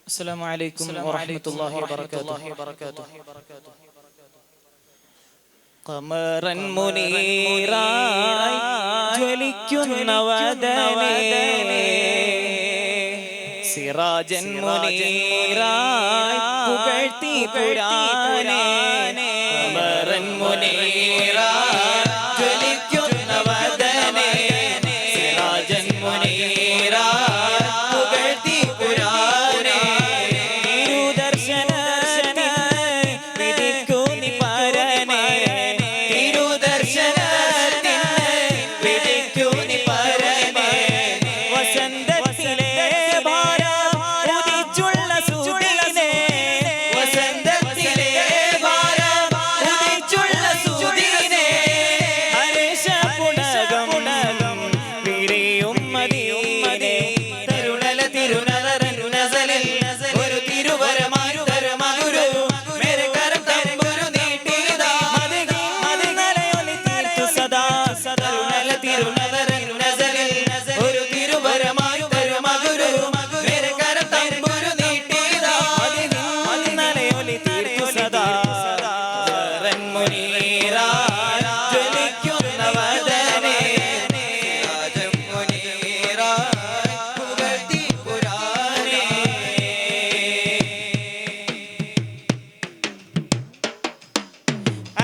السلام عليكم ورحمة الله وبركاته. قمرا منيرا ജ്വലിക്കുന്ന വദനേ സിറാജൻ മുനീറായി പുകഴ്ത്തി ഖുർആനെ ഖമറൻ മുനീറായി ജ്വലിക്കുന്ന വദനേ സിറാജൻ മുനീറായി പുകഴ്ത്തി ഖുർആനെ തിരുദർശനത്തിന് വിധിക്കുനി പരനേ തിരുദർശനത്തിന് വിധിക്കുനി പരനേ വസന്തത്തിലെ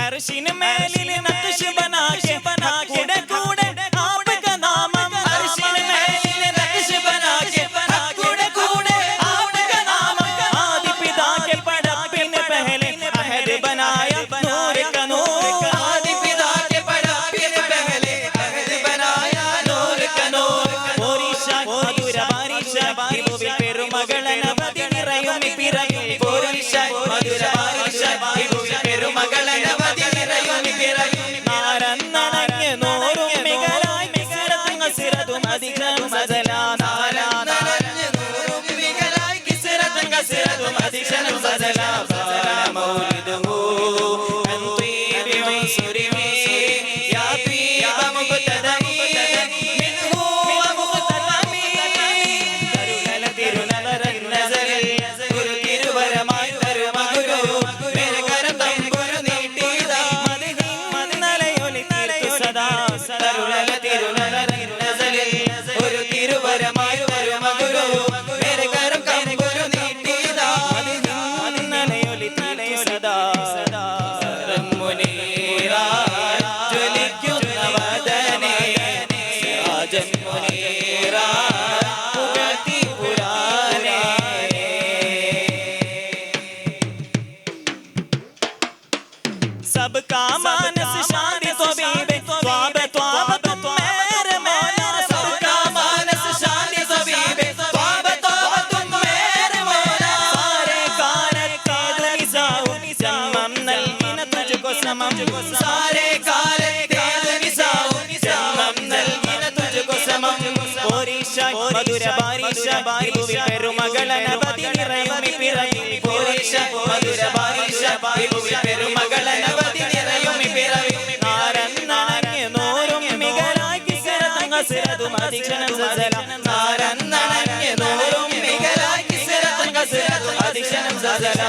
अर्शिन मैलिल नक्श बना के कूड़े कूड़े आपका नाम अर्शिन मैलिल नक्श बना के कूड़े कूड़े आपका नाम आदि पिता के पड़प्पिन पहले अहद बनाया नूर का नूर आदि पिता के पड़प्पिन पहले अहद बनाया नूर का नूर ओरिशा मधुर बारिशा इबुविल पेरुमगळन बदि निरयुमि पिरगि ओरिशा मधुर बारिशा इबुविल पेरुमगळन सबका मानस शांति तो बीबे त्वाब त्वाब तुम मेरे मौला सबका मानस शांति तो बीबे त्वाब त्वाब तुम मेरे मौला सारे कालत काद निसाऊ जन्मम नल्गिन तुझको समम सारे कालत काद निसाऊ जन्मम नल्गिन तुझको समम ओरिशा मधुर बारिशा इबुविल पेरुमगळन बदि निरयुमि पिरगि ओरिशा मधुर बारिशा इबुविल पेरुमगळन adictionam zazala naran naran ye norum migala kisratun kasratun adictionam zazala